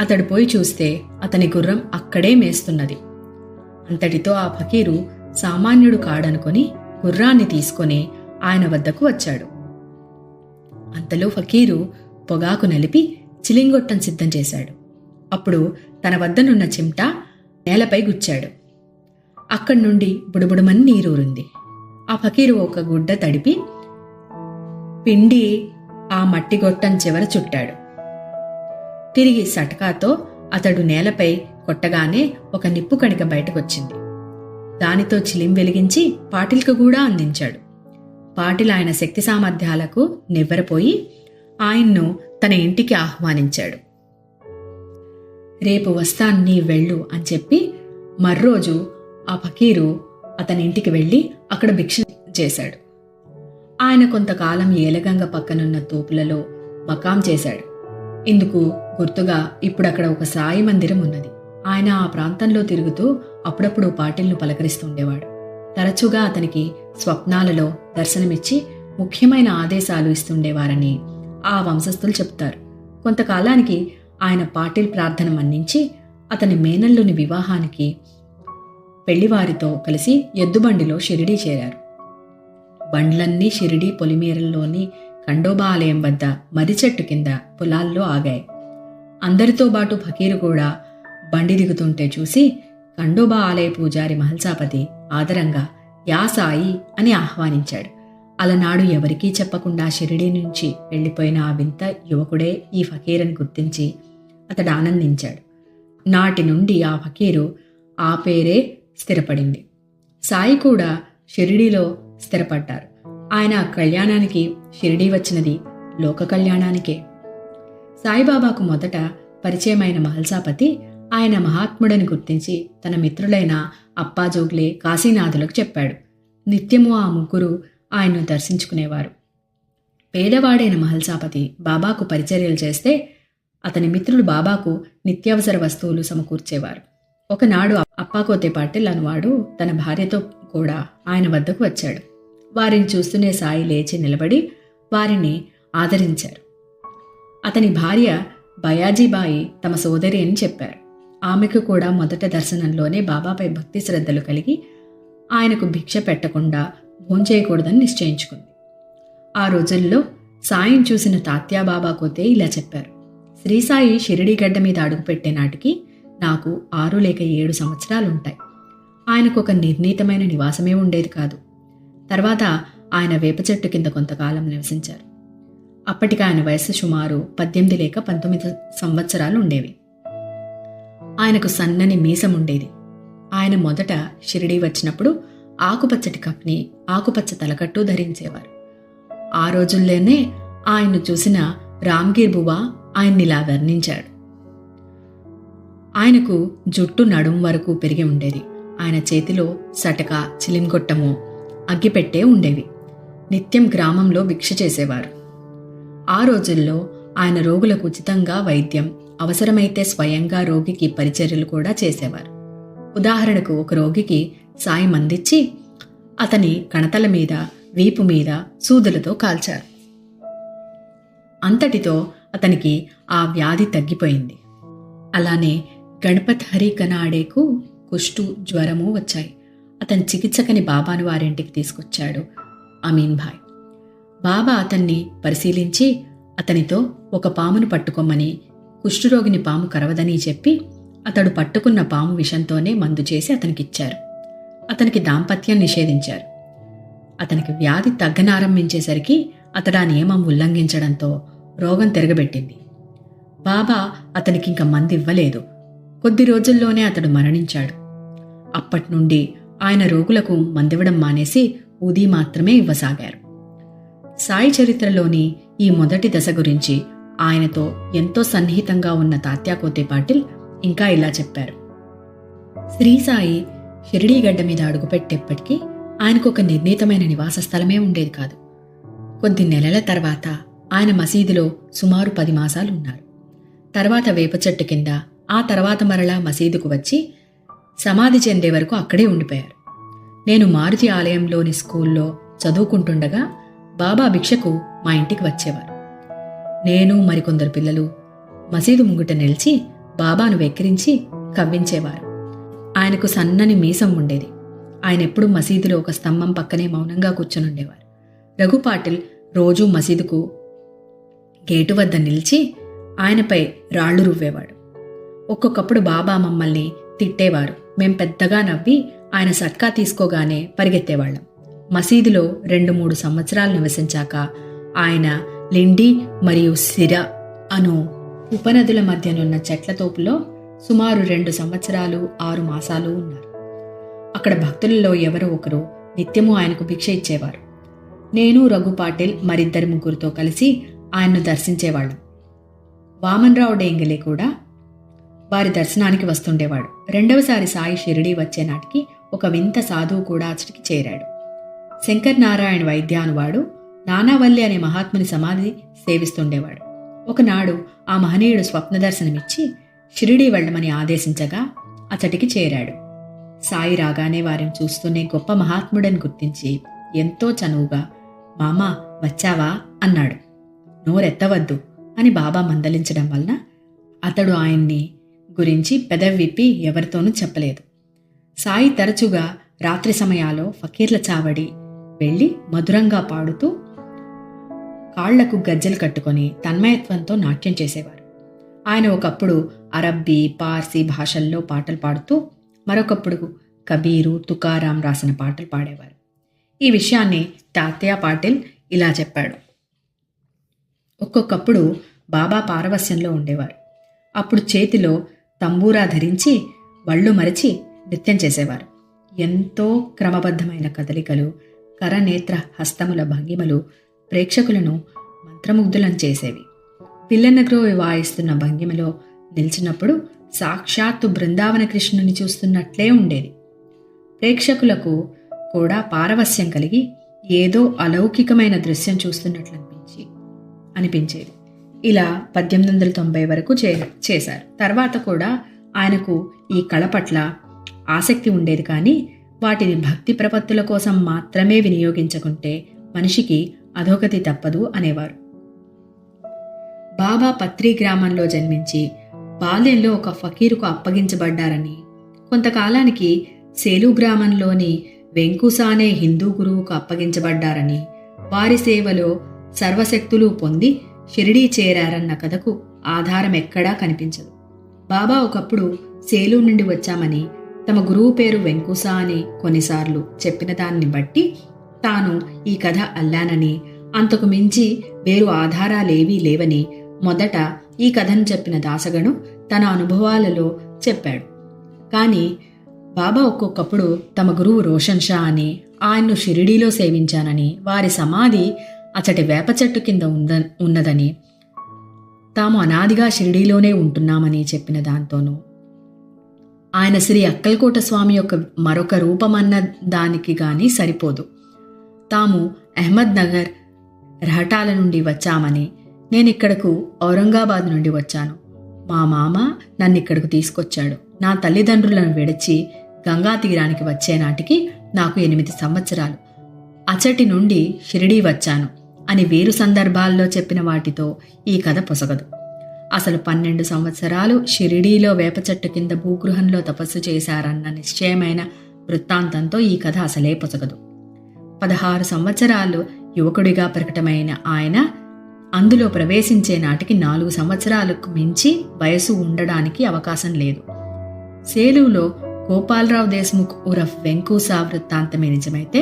అతడు పోయి చూస్తే అతని గుర్రం అక్కడే మేస్తున్నది. అంతటితో ఆ ఫకీరు సామాన్యుడు కాడనుకొని గుర్రాన్ని తీసుకొని ఆయన వద్దకు వచ్చాడు. అంతలో ఫకీరు పొగాకు నలిపి చిలింగొట్టం సిద్ధం చేశాడు. అప్పుడు తన వద్దనున్న చిమ్టా నేలపై గుచ్చాడు. అక్కడి నుండి బుడబుడమని నీరూరింది. ఆ ఫకీరు ఒక గుడ్డ తడిపి పిండి ఆ మట్టి గొట్టం చివర చుట్టాడు. తిరిగి సటకాతో అతడు నేలపై కొట్టగానే ఒక నిప్పు కణిక బయటకొచ్చింది. దానితో చిలిం వెలిగించి పాటిల్కు కూడా అందించాడు. పాటిల్ ఆయన శక్తి సామర్థ్యాలకు నివ్వెరపోయి ఆయన్ను తన ఇంటికి ఆహ్వానించాడు. రేపు వస్తాను, నీ వెళ్ళు అని చెప్పి మర్రోజు ఆ ఫకీరు అతని ఇంటికి వెళ్ళి అక్కడ భిక్ష చేశాడు. ఆయన కొంతకాలం ఏలగంగ పక్కనున్న తోపులలో మకాం చేశాడు. ఇందుకు గుర్తుగా ఇప్పుడక్కడ ఒక సాయి మందిరం ఉన్నది. ఆయన ఆ ప్రాంతంలో తిరుగుతూ అప్పుడప్పుడు పాటిల్ను పలకరిస్తుండేవాడు. తరచుగా అతనికి స్వప్నాలలో దర్శనమిచ్చి ముఖ్యమైన ఆదేశాలు ఇస్తుండేవారని ఆ వంశస్థులు చెప్తారు. కొంతకాలానికి ఆయన పాటిల్ ప్రార్థన మన్నించి అతని మేనల్లుని వివాహానికి పెళ్లివారితో కలిసి ఎద్దుబండిలో షిరిడీ చేరారు. బండ్లన్నీ షిరిడీ పొలిమేరల్లోని ఖండోబా ఆలయం వద్ద మర్రి చెట్టు కింద పొలాల్లో ఆగాయి. అందరితో బాటు ఫకీరు కూడా బండి దిగుతుంటే చూసి ఖండోబా ఆలయ పూజారి మహల్సాపతి ఆదరంగా యా సాయి అని ఆహ్వానించాడు. అలనాడు ఎవరికీ చెప్పకుండా షిరిడీ నుంచి వెళ్లిపోయిన ఆ వింత యువకుడే ఈ ఫకీరని గుర్తించి అతడు ఆనందించాడు. నాటి నుండి ఆ ఫకీరు ఆ పేరే స్థిరపడింది. సాయి కూడా షిరిడీలో స్థిరపడ్డారు. ఆయన కళ్యాణానికి షిరిడీ వచ్చినది లోక కళ్యాణానికే. సాయిబాబాకు మొదట పరిచయమైన మహల్సాపతి ఆయన మహాత్ముడని గుర్తించి తన మిత్రులైన అప్పాజోగ్లే, కాశీనాథులకు చెప్పాడు. నిత్యము ఆ ముగ్గురు ఆయన్ను దర్శించుకునేవారు. పేదవాడైన మహల్సాపతి బాబాకు పరిచర్యలు చేస్తే అతని మిత్రులు బాబాకు నిత్యావసర వస్తువులు సమకూర్చేవారు. ఒకనాడు అప్పాకోతే పాటిల్ అనువాడు తన భార్యతో కూడా ఆయన వద్దకు వచ్చాడు. వారిని చూస్తూనే సాయి లేచి నిలబడి వారిని ఆదరించారు. అతని భార్య బయాజీబాయి తమ సోదరి అని చెప్పారు. ఆమెకు కూడా మొదట దర్శనంలోనే బాబాపై భక్తి శ్రద్ధలు కలిగి ఆయనకు భిక్ష పెట్టకుండా భోంచేయకూడదని నిశ్చయించుకుంది. ఆ రోజుల్లో సాయిని చూసిన తాత్యాబాబా కోతే ఇలా చెప్పారు. శ్రీసాయి షిరిడీ గడ్డ మీద అడుగుపెట్టే నాటికి నాకు 6 లేక 7 సంవత్సరాలుంటాయి. ఆయనకు ఒక నిర్ణీతమైన నివాసమే ఉండేది కాదు. తర్వాత ఆయన వేప చెట్టు కింద కొంతకాలం నివసించారు. అప్పటికి ఆయన వయస్సు సుమారు 18 లేక 19 సంవత్సరాలు ఉండేవి. ఆయనకు సన్నని మీసం ఉండేది. ఆయన మొదట షిరిడీ వచ్చినప్పుడు ఆకుపచ్చటి కప్ని, ఆకుపచ్చ తలకట్టు ధరించేవారు. ఆ రోజుల్లోనే ఆయన్ను చూసిన రామ్గీర్ బువా ఆయన్నిలా వర్ణించాడు. ఆయనకు జుట్టు నడుం వరకు పెరిగి ఉండేది. ఆయన చేతిలో సటక, చిలింగొట్టము, అగ్గిపెట్టే ఉండేవి. నిత్యం గ్రామంలో భిక్ష చేసేవారు. ఆ రోజుల్లో ఆయన రోగులకు ఉచితంగా వైద్యం, అవసరమైతే స్వయంగా రోగికి పరిచర్యలు కూడా చేసేవారు. ఉదాహరణకు ఒక రోగికి సాయం అందించి అతని కణతల మీద, వీపు మీద సూదులతో కాల్చారు. అంతటితో అతనికి ఆ వ్యాధి తగ్గిపోయింది. అలానే గణపత్ హరి కనాడేకు కుష్టు, జ్వరము వచ్చాయి. అతని చికిత్సకని బాబాను వారింటికి తీసుకొచ్చాడు అమీన్ భాయ్. బాబా అతన్ని పరిశీలించి అతనితో ఒక పామును పట్టుకోమని, కుష్ఠురోగిని పాము కరవదని చెప్పి అతడు పట్టుకున్న పాము విషంతోనే మందు చేసి అతనికిచ్చారు. అతనికి దాంపత్యం నిషేధించారు. అతనికి వ్యాధి తగ్గనారంభించేసరికి అతడు ఆ నియమం ఉల్లంఘించడంతో రోగం తిరగబెట్టింది. బాబా అతనికింక మందు ఇవ్వలేదు. కొద్ది రోజుల్లోనే అతడు మరణించాడు. అప్పట్నుండి ఆయన రోగులకు మందివ్వడం మానేసి ఊదీ మాత్రమే ఇవ్వసాగారు. సాయి చరిత్రలోని ఈ మొదటి దశ గురించి ఆయనతో ఎంతో సన్నిహితంగా ఉన్న తాత్యాకోతే పాటిల్ ఇంకా ఇలా చెప్పారు. శ్రీసాయి షిరిడీ గడ్డ మీద అడుగుపెట్టేప్పటికీ ఆయనకు ఒక నిర్ణీతమైన నివాస స్థలమే ఉండేది కాదు. కొద్ది నెలల తర్వాత ఆయన మసీదులో సుమారు 10 మాసాలు ఉన్నారు. తర్వాత వేప చెట్టు కింద, ఆ తర్వాత మరలా మసీదుకు వచ్చి సమాధి చెందే వరకు అక్కడే ఉండిపోయారు. నేను మారుతి ఆలయంలోని స్కూల్లో చదువుకుంటుండగా బాబా భిక్షకు మా ఇంటికి వచ్చేవారు. నేను మరికొందరు పిల్లలు మసీదు ముంగుట నిలిచి బాబాను వెక్కిరించి కవ్వించేవారు. ఆయనకు సన్నని మీసం ఉండేది. ఆయన ఎప్పుడూ మసీదులో ఒక స్తంభం పక్కనే మౌనంగా కూర్చునుండేవారు. రఘు పాటిల్ రోజూ మసీదుకు గేటు వద్ద నిలిచి ఆయనపై రాళ్లు రువ్వేవాడు. ఒక్కొక్కప్పుడు బాబా మమ్మల్ని తిట్టేవారు. మేం పెద్దగా నవ్వి ఆయన సట్కా తీసుకోగానే పరిగెత్తేవాళ్ళం. మసీదులో 2-3 సంవత్సరాలు నివసించాక ఆయన లిండి మరియు సిరా అను ఉపనదుల మధ్యనున్న చెట్ల తోపులో సుమారు 2 సంవత్సరాలు 6 మాసాలు ఉన్నారు. అక్కడ భక్తులలో ఎవరో ఒకరు నిత్యము ఆయనకు భిక్ష ఇచ్చేవారు. నేను, రఘు పాటిల్ మరిద్దరు ముగ్గురితో కలిసి ఆయన్ను దర్శించేవాళ్ళం. వామన్రావు డేంగలే కూడా వారి దర్శనానికి వస్తుండేవాడు. రెండవసారి సాయి షిరిడీ వచ్చే నాటికి ఒక వింత సాధువు కూడా అతడికి చేరాడు. శంకర్ నారాయణ వైద్య అనువాడు నానావల్లి అనే మహాత్ముని సమాధి సేవిస్తుండేవాడు. ఒకనాడు ఆ మహనీయుడు స్వప్న దర్శనమిచ్చి షిరిడీ వెళ్లమని ఆదేశించగా అతడికి చేరాడు. సాయి రాగానే వారిని చూస్తూనే గొప్ప మహాత్ముడని గుర్తించి ఎంతో చనువుగా మామా వచ్చావా అన్నాడు. నోరెత్తవద్దు అని బాబా మందలించడం వలన అతడు ఆయన్ని గురించి పెదవిప్పి ఎవరితోనూ చెప్పలేదు. సాయి తరచుగా రాత్రి సమయాల్లో ఫకీర్ల చావడి వెళ్ళి మధురంగా పాడుతూ కాళ్లకు గజ్జెలు కట్టుకొని తన్మయత్వంతో నాట్యం చేసేవారు. ఆయన ఒకప్పుడు అరబ్బీ, పార్సీ భాషల్లో పాటలు పాడుతూ మరొకప్పుడు కబీరు, తుకారాం రాసిన పాటలు పాడేవారు. ఈ విషయాన్ని తాత్యా పాటిల్ ఇలా చెప్పాడు. ఒక్కొక్కప్పుడు బాబా పారవస్యంలో ఉండేవారు. అప్పుడు చేతిలో తంబూరా ధరించి వళ్ళు మరిచి నృత్యం చేసేవారు. ఎంతో క్రమబద్ధమైన కదలికలు, కరనేత్ర హస్తముల భంగిమలు ప్రేక్షకులను మంత్రముగ్ధులను చేసేవి. పిల్లనగ్రోవి వాయిస్తున్న భంగిమలో నిలిచినప్పుడు సాక్షాత్తు బృందావన కృష్ణుని చూస్తున్నట్లే ఉండేది. ప్రేక్షకులకు కూడా పారవస్యం కలిగి ఏదో అలౌకికమైన దృశ్యం చూస్తున్నట్లు అనిపించేది. ఇలా 1890 వరకు చేశారు. తర్వాత కూడా ఆయనకు ఈ కళ పట్ల ఆసక్తి ఉండేది, కానీ వాటిని భక్తి ప్రపత్తుల కోసం మాత్రమే వినియోగించకుంటే మనిషికి అధోగతి తప్పదు అనేవారు. బాబా పత్రి గ్రామంలో జన్మించి బాల్యంలో ఒక ఫకీరుకు అప్పగించబడ్డారని, కొంతకాలానికి సేలు గ్రామంలోని వెంకుసా అనే హిందూ గురువుకు అప్పగించబడ్డారని, వారి సేవలో సర్వశక్తులు పొంది షిరిడీ చేరారన్న కథకు ఆధారం ఎక్కడా కనిపించదు. బాబా ఒకప్పుడు సేలు నుండి వచ్చామని, తమ గురువు పేరు వెంకుసా అని కొన్నిసార్లు చెప్పిన దాన్ని బట్టి తాను ఈ కథ అల్లానని, అంతకు మించి వేరు ఆధారాలేవీ లేవని మొదట ఈ కథను చెప్పిన దాసగను తన అనుభవాలలో చెప్పాడు. కానీ బాబా ఒక్కొక్కప్పుడు తమ గురువు రోషన్ షా అని, ఆయన్ను షిరిడీలో సేవించానని, వారి సమాధి అచటి వేప చెట్టు కింద ఉన్నదని, తాము అనాదిగా షిరిడీలోనే ఉంటున్నామని చెప్పిన దాంతోనూ, ఆయన శ్రీ అక్కల్కోట స్వామి యొక్క మరొక రూపమన్న దానికి గాని సరిపోదు. తాము అహ్మద్ నగర్ రహటాల నుండి వచ్చామని, నేనిక్కడకు ఔరంగాబాద్ నుండి వచ్చాను, మా మామ నన్నిక్కడకు తీసుకొచ్చాడు, నా తల్లిదండ్రులను విడిచి గంగా తీరానికి వచ్చే నాటికి నాకు 8 సంవత్సరాలు, అచటి నుండి షిరిడీ వచ్చాను అని వేరు సందర్భాల్లో చెప్పిన వాటితో ఈ కథ పొసగదు. అసలు 12 సంవత్సరాలు షిరిడీలో వేప చెట్టు కింద భూగృహంలో తపస్సు చేశారన్న నిశ్చయమైన వృత్తాంతంతో ఈ కథ అసలే పొసగదు. 16 సంవత్సరాలు యువకుడిగా ప్రకటమైన ఆయన అందులో ప్రవేశించే నాటికి 4 సంవత్సరాలకు మించి వయసు ఉండడానికి అవకాశం లేదు. సేలులో గోపాలరావు దేశ్ముఖ్ ఉరఫ్ వెంకుసా వృత్తాంతమే నిజమైతే,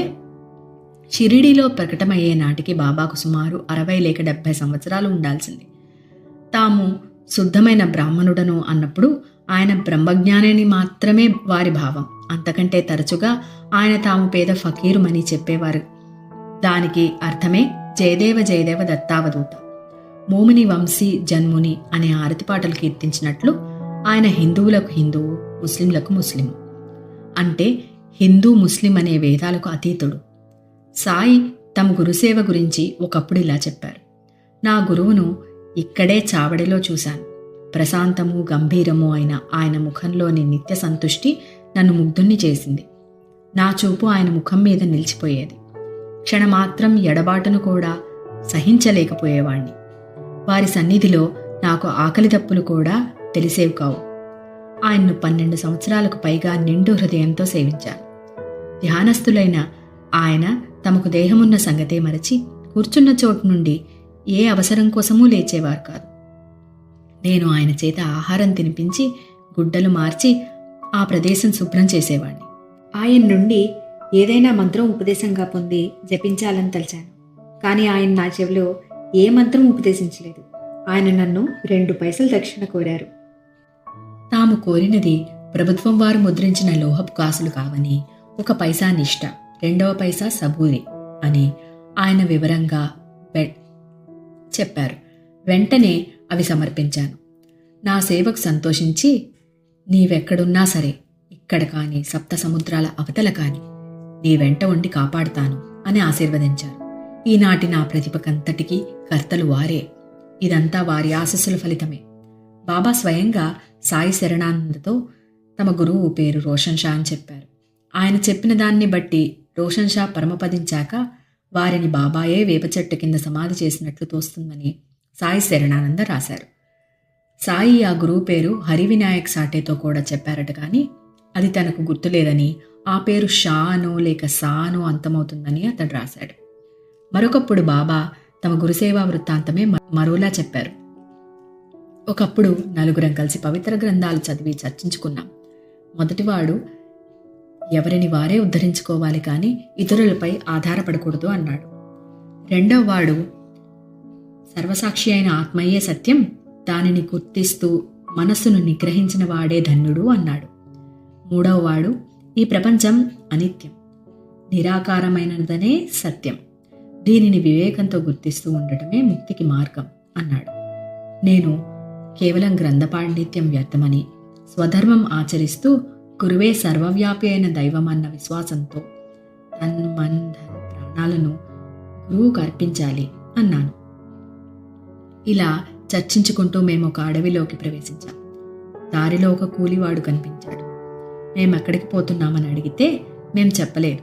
షిరిడీలో ప్రకటమయ్యే నాటికి బాబాకు సుమారు 60 లేక 70 సంవత్సరాలు ఉండాల్సింది. తాము శుద్ధమైన బ్రాహ్మణుడను అన్నప్పుడు ఆయన బ్రహ్మజ్ఞానిని మాత్రమే వారి భావం. అంతకంటే తరచుగా ఆయన తాము పేద ఫకీరుమని చెప్పేవారు. దానికి అర్థమే జయదేవ జయదేవ దత్తావధూత, మోమిని వంశీ జన్ముని అనే ఆరతిపాటలు కీర్తించినట్లు ఆయన హిందువులకు హిందువు, ముస్లింలకు ముస్లిము. అంటే హిందూ ముస్లిం అనే వేదాలకు అతీతుడు. సాయి తమ గురుసేవ గురించి ఒకప్పుడు ఇలా చెప్పారు. నా గురువును ఇక్కడే చావడిలో చూశాను. ప్రశాంతము గంభీరము అయిన ఆయన ముఖంలోని నిత్య సంతుష్టి నన్ను ముగ్ధుణ్ణి చేసింది. నా చూపు ఆయన ముఖం మీద నిలిచిపోయేది. క్షణమాత్రం ఎడబాటును కూడా సహించలేకపోయేవాణ్ణి. వారి సన్నిధిలో నాకు ఆకలి దప్పులు కూడా తెలిసేవి కావు. ఆయన్ను 12 సంవత్సరాలకు పైగా నిండు హృదయంతో సేవించాను. ధ్యానస్థులైన ఆయన తమకు దేహమున్న సంగతే మరచి కూర్చున్న చోటు నుండి ఏ అవసరం కోసమూ లేచేవారు కాదు. నేను ఆయన చేత ఆహారం తినిపించి గుడ్డలు మార్చి ఆ ప్రదేశం శుభ్రం చేసేవాణ్ణి. ఆయన నుండి ఏదైనా మంత్రం ఉపదేశంగా పొంది జపించాలని తలచాను. కానీ ఆయన నా చెవిలో ఏ మంత్రం ఉపదేశించలేదు. ఆయన నన్ను 2 పైసలు దక్షిణ కోరారు. తాము కోరినది ప్రభుత్వం వారు ముద్రించిన లోహపు కాసులు కావని, 1 పైసా నిష్ఠ, 2వ పైసా సబూరి అని ఆయన వివరంగా చెప్పారు. వెంటనే అవి సమర్పించాను. నా సేవకు సంతోషించి, నీవెక్కడున్నా సరే, ఇక్కడ కాని 7 సముద్రాల అవతల కాని నీ వెంట ఉండి కాపాడుతాను అని ఆశీర్వదించారు. ఈనాటి నా ప్రతిభకంతటికీ కర్తలు వారే. ఇదంతా వారి ఆశస్సుల ఫలితమే. బాబా స్వయంగా సాయి శరణానందతో తమ గురువు పేరు రోషన్ షా అని చెప్పారు. ఆయన చెప్పిన దాన్ని బట్టి రోషన్ షా పరమపదించాక వారిని బాబాయే వేప చెట్టు కింద సమాధి చేసినట్లు తోస్తుందని సాయి శరణానంద రాశారు. సాయి ఆ గురువు పేరు హరివినాయక్ సాటేతో కూడా చెప్పారట. కానీ అది తనకు గుర్తులేదని, ఆ పేరు షా అనో లేక సా అనో అంతమవుతుందని అతడు రాశాడు. మరొకప్పుడు బాబా తమ గురుసేవా వృత్తాంతమే మరోలా చెప్పారు. ఒకప్పుడు 4 కలిసి పవిత్ర గ్రంథాలు చదివి చర్చించుకున్నాం. మొదటివాడు ఎవరిని వారే ఉద్ధరించుకోవాలి కానీ ఇతరులపై ఆధారపడకూడదు అన్నాడు. 2వ వాడు సర్వసాక్షి అయిన ఆత్మయే సత్యం, దానిని గుర్తిస్తూ మనస్సును నిగ్రహించిన వాడే ధన్యుడు అన్నాడు. 3వ వాడు ఈ ప్రపంచం అనిత్యం, నిరాకారమైనదనే సత్యం, దీనిని వివేకంతో గుర్తిస్తూ ఉండటమే ముక్తికి మార్గం అన్నాడు. నేను కేవలం గ్రంథ పాండిత్యం వ్యర్థమని, స్వధర్మం ఆచరిస్తూ గురువే సర్వవ్యాపి అయిన దైవం అన్న విశ్వాసంతో తన్ను ప్రాణాలను గురువుకు అర్పించాలి అన్నాను. ఇలా చర్చించుకుంటూ మేము ఒక అడవిలోకి ప్రవేశించాం. దారిలో ఒక కూలివాడు కనిపించాడు. మేమెక్కడికి పోతున్నామని అడిగితే మేం చెప్పలేదు.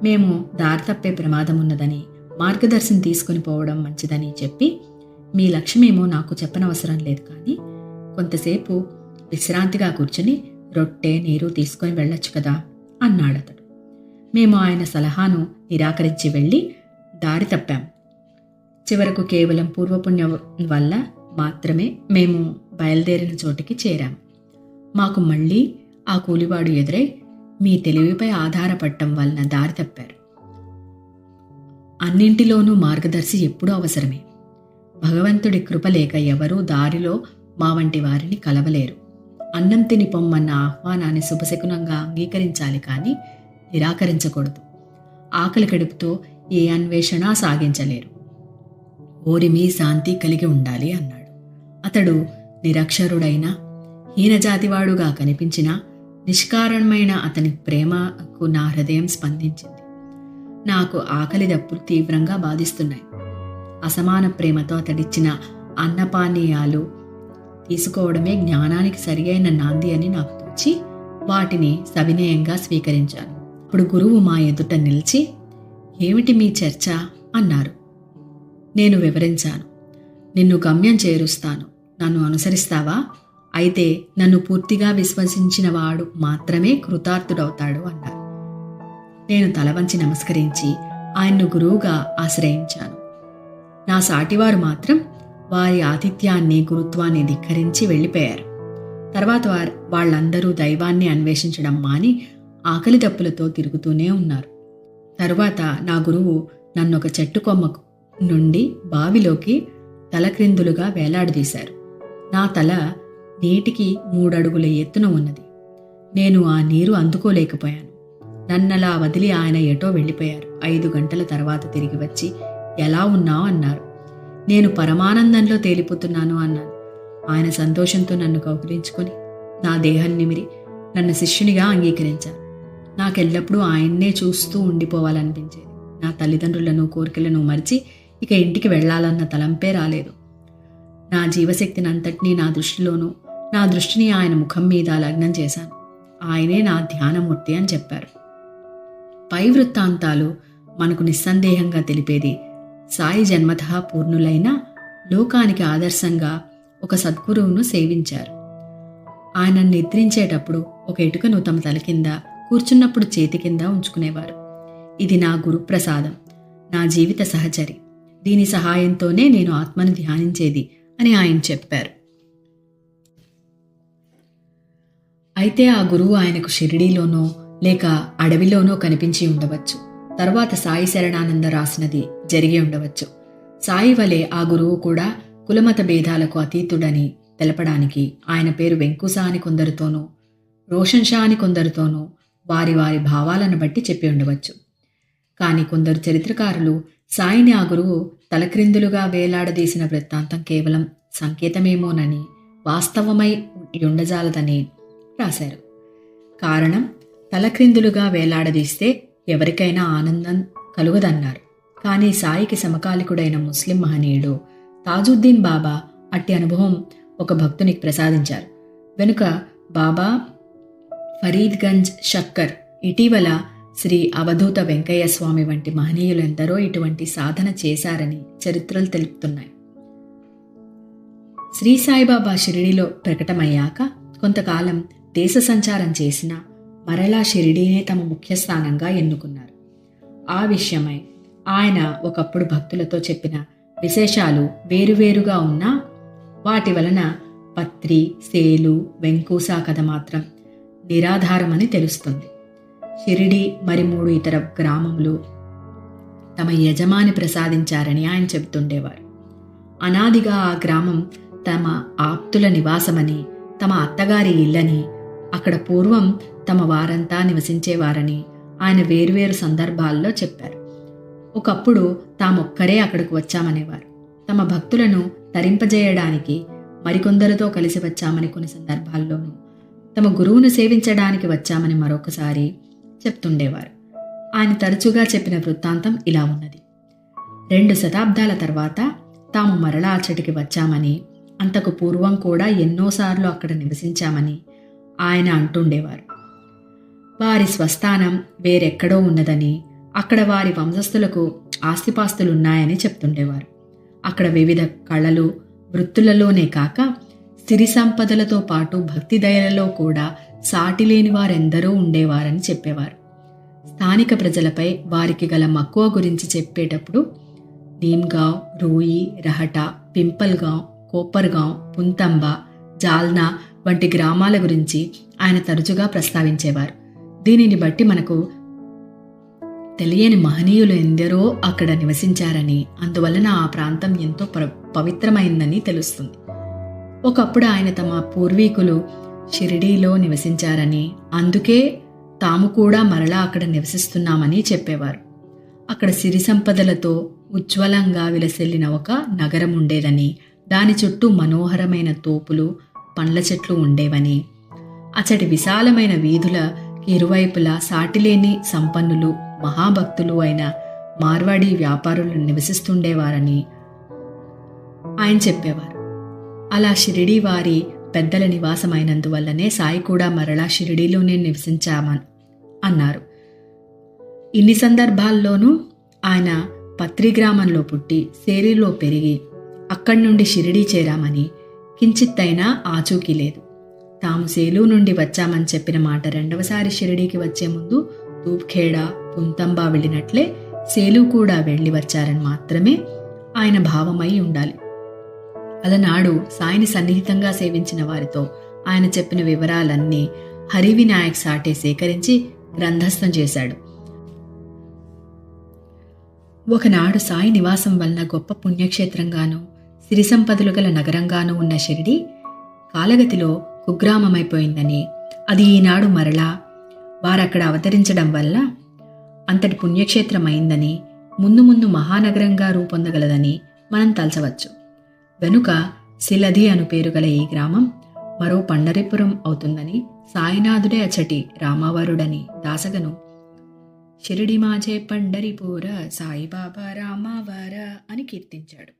మేము దారి తప్పే ప్రమాదం ఉన్నదని, మార్గదర్శనం తీసుకుని పోవడం మంచిదని చెప్పి, మీ లక్ష్యమేమో నాకు చెప్పనవసరం లేదు, కానీ కొంతసేపు విశ్రాంతిగా కూర్చుని రొట్టె నీరు తీసుకొని వెళ్ళొచ్చు కదా అన్నాడతడు. మేము ఆయన సలహాను నిరాకరించి వెళ్ళి దారి తప్పాం. చివరకు కేవలం పూర్వపుణ్యం వల్ల మాత్రమే మేము బయలుదేరిన చోటికి చేరాం. మాకు మళ్ళీ ఆ కూలివాడు ఎదురై, మీ తెలివిపై ఆధారపడటం వలన దారి తప్పారు. అన్నింటిలోనూ మార్గదర్శి ఎప్పుడూ అవసరమే. భగవంతుడి కృప లేక ఎవరూ దారిలో మా వంటి వారిని కలవలేరు. అన్నం తిని పొమ్మన్న ఆహ్వానాన్ని శుభశకునంగా అంగీకరించాలి కానీ నిరాకరించకూడదు. ఆకలి కడుపుతో ఏ అన్వేషణ సాగించలేరు. ఓరిమి శాంతి కలిగి ఉండాలి అన్నాడు. అతడు నిరక్షరుడైన హీనజాతివాడుగా కనిపించిన నిష్కారణమైన అతని ప్రేమకు నా హృదయం స్పందించింది. నాకు ఆకలి దప్పులు తీవ్రంగా బాధిస్తున్నాయి. అసమాన ప్రేమతో అతడిచ్చిన అన్నపానీయాలు తీసుకోవడమే జ్ఞానానికి సరియైన నాంది అని నాకు తోచి వాటిని సవినయంగా స్వీకరించాను. ఇప్పుడు గురువు మా ఎదుట నిలిచి, ఏమిటి మీ చర్చ అన్నారు. నేను వివరించాను. నిన్ను గమ్యం చేరుస్తాను, నన్ను అనుసరిస్తావా? అయితే నన్ను పూర్తిగా విశ్వసించిన వాడు మాత్రమే కృతార్థుడవుతాడు అన్నారు. నేను తలవంచి నమస్కరించి ఆయన్ను గురువుగా ఆశ్రయించాను. నా సాటివారు మాత్రం వారి ఆతిథ్యాన్ని, గురుత్వాన్ని ధిక్కరించి వెళ్ళిపోయారు. తర్వాత వాళ్ళందరూ దైవాన్ని అన్వేషించడం మాని ఆకలి దప్పులతో తిరుగుతూనే ఉన్నారు. తరువాత నా గురువు నన్నొక చెట్టు కొమ్మకు నుండి బావిలోకి తలక్రిందులుగా వేలాడదీశారు. నా తల నీటికి 3 అడుగుల ఎత్తున ఉన్నది. నేను ఆ నీరు అందుకోలేకపోయాను. నన్నలా వదిలి ఆయన ఎటో వెళ్ళిపోయారు. 5 గంటల తర్వాత తిరిగి వచ్చి, ఎలా ఉన్నావు అన్నారు. నేను పరమానందంలో తేలిపోతున్నాను అన్నాను. ఆయన సంతోషంతో నన్ను కౌగిలించుకొని నా దేహం నిమిరి నన్ను శిష్యునిగా అంగీకరించారు. నాకెల్లప్పుడూ ఆయన్నే చూస్తూ ఉండిపోవాలనిపించేది. నా తల్లిదండ్రులను, కోరికలను మరిచి ఇక ఇంటికి వెళ్లాలన్న తలంపే రాలేదు. నా జీవశక్తినంతటినీ నా దృష్టిని ఆయన ముఖం మీద లగ్నం చేశాను. ఆయనే నా ధ్యానమూర్తి అని చెప్పారు. పై వృత్తాంతాలు మనకు నిస్సందేహంగా తెలిపేది సాయి జన్మతః పూర్ణులైన లోకానికి ఆదర్శంగా ఒక సద్గురువును సేవించారు. ఆయన నిద్రించేటప్పుడు ఒక ఇటుకను తమ తల కింద, కూర్చున్నప్పుడు చేతి కింద ఉంచుకునేవారు. ఇది నా గురుప్రసాదం, నా జీవిత సహచరి, దీని సహాయంతోనే నేను ఆత్మను ధ్యానించేది అని ఆయన చెప్పారు. అయితే ఆ గురువు ఆయనకు షిరిడీలోనో లేక అడవిలోనో కనిపించి ఉండవచ్చు. తర్వాత సాయి శరణానంద రాసినది జరిగి ఉండవచ్చు. సాయి వలె ఆ గురువు కూడా కులమత భేదాలకు అతీతుడని తెలపడానికి ఆయన పేరు వెంకుస అని కొందరితోనూ, రోషన్ షా అని కొందరితోనూ వారి వారి భావాలను బట్టి చెప్పి ఉండవచ్చు. కానీ కొందరు చరిత్రకారులు సాయిని ఆ గురువు తలక్రిందులుగా వేలాడదీసిన వృత్తాంతం కేవలం సంకేతమేమోనని, వాస్తవమై ఉండజాలదని రాశారు. కారణం, తలక్రిందులుగా వేలాడదీస్తే ఎవరికైనా ఆనందం కలుగదన్నారు. కానీ సాయికి సమకాలికుడైన ముస్లిం మహనీయుడు తాజుద్దీన్ బాబా అట్టి అనుభవం ఒక భక్తునికి ప్రసాదించారు. వెనుక బాబా ఫరీద్గంజ్ షక్కర్, ఇటీవల శ్రీ అవధూత వెంకయ్య స్వామి వంటి మహనీయులెందరో ఇటువంటి సాధన చేశారని చరిత్రలు తెలుపుతున్నాయి. శ్రీ సాయిబాబా షిరిడీలో ప్రకటమయ్యాక కొంతకాలం దేశ సంచారం చేసిన మరలా షిరిడీనే తమ ముఖ్యస్థానంగా ఎన్నుకున్నారు. ఆ విషయమై ఆయన ఒకప్పుడు భక్తులతో చెప్పిన విశేషాలు వేరువేరుగా ఉన్నా వాటి వలన పత్రి, సేలు, వెంకూసా కథ మాత్రం నిరాధారమని తెలుస్తుంది. షిరిడీ మరి 3 ఇతర గ్రామములు తమ యజమాని ప్రసాదించారని ఆయన చెబుతుండేవారు. అనాదిగా ఆ గ్రామం తమ ఆప్తుల నివాసమని, తమ అత్తగారి ఇల్లని, అక్కడ పూర్వం తమ వారంతా నివసించేవారని ఆయన వేర్వేరు సందర్భాల్లో చెప్పారు. ఒకప్పుడు తామొక్కరే అక్కడకు వచ్చామనేవారు. తమ భక్తులను తరింపజేయడానికి మరికొందరితో కలిసి వచ్చామని కొన్ని సందర్భాల్లోనూ, తమ గురువును సేవించడానికి వచ్చామని మరొకసారి చెప్తుండేవారు. ఆయన తరచుగా చెప్పిన వృత్తాంతం ఇలా ఉన్నది. 2 శతాబ్దాల తర్వాత తాము మరలా అచ్చటికి వచ్చామని, అంతకు పూర్వం కూడా ఎన్నోసార్లు అక్కడ నివసించామని ఆయన అంటుండేవారు. వారి స్వస్థానం వేరెక్కడో ఉన్నదని, అక్కడ వారి వంశస్థులకు ఆస్తిపాస్తులున్నాయని చెప్తుండేవారు. అక్కడ వివిధ కళలు, వృత్తులలోనే కాక సిరి సంపదలతో పాటు భక్తి దయలలో కూడా సాటిలేని వారెందరో ఉండేవారని చెప్పేవారు. స్థానిక ప్రజలపై వారికి గల మక్కువ గురించి చెప్పేటప్పుడు నీమ్గావ్, రూయి, రహటా, పింపల్గావ్, కోపర్గావ్, పుంతంబ, జాల్నా వంటి గ్రామాల గురించి ఆయన తరచుగా ప్రస్తావించేవారు. దీనిని బట్టి మనకు తెలియని మహనీయులు ఎందరో అక్కడ నివసించారని, అందువలన ఆ ప్రాంతం ఎంతో పవిత్రమైందని తెలుస్తుంది. ఒకప్పుడు ఆయన తమ పూర్వీకులు షిరిడీలో నివసించారని, అందుకే తాము కూడా మరలా అక్కడ నివసిస్తున్నామని చెప్పేవారు. అక్కడ సిరి సంపదలతో ఉజ్వలంగా విలసిల్లిన ఒక నగరం ఉండేదని, దాని చుట్టూ మనోహరమైన తోపులు, పండ్ల చెట్లు ఉండేవని, అచ్చటి విశాలమైన వీధుల ఇరువైపులా సాటిలేని సంపన్నులు, మహాభక్తులు అయిన మార్వాడీ వ్యాపారులు నివసిస్తుండేవారని ఆయన చెప్పేవారు. అలా షిరిడీ వారి పెద్దల నివాసమైనందువల్లనే సాయి కూడా మరలా షిరిడీలోనే నివసించామని అన్నారు. ఇన్ని సందర్భాల్లోనూ ఆయన పత్రి గ్రామంలో పుట్టి సేరిలో పెరిగి అక్కడి నుండి షిరిడీ చేరామని కించిత్తైనా ఆచూకీ లేదు. తాము సేలు నుండి వచ్చామని చెప్పిన మాట రెండవసారి షిరిడీకి వచ్చే ముందు తూప్ఖేడా, పుంతంబా వెళ్ళినట్లే సేలు కూడా వెళ్ళి వచ్చారని మాత్రమే ఆయన భావమై ఉండాలి. అలనాడు సాయిని సన్నిహితంగా సేవించిన వారితో ఆయన చెప్పిన వివరాలన్నీ హరివినాయక్ సాటే సేకరించి గ్రంథస్థం చేశాడు. ఒకనాడు సాయి నివాసం వలన గొప్ప పుణ్యక్షేత్రంగానూ సిరి సంపదలు గల నగరంగానూ ఉన్న షిరిడీ కాలగతిలో కుగ్రామమైపోయిందని, అది ఈనాడు మరలా వారక్కడ అవతరించడం వల్ల అంతటి పుణ్యక్షేత్రమైందని, ముందు ముందు మహానగరంగా రూపొందగలదని మనం తలచవచ్చు. వెనుక శిలధి అను పేరు గల ఈ గ్రామం మరో పండరిపురం అవుతుందని, సాయినాథుడే అచ్చటి రామవరుడని దాసగను షిరిడి మాజే పండరిపూర సాయిబాబా రామవర అని కీర్తించాడు.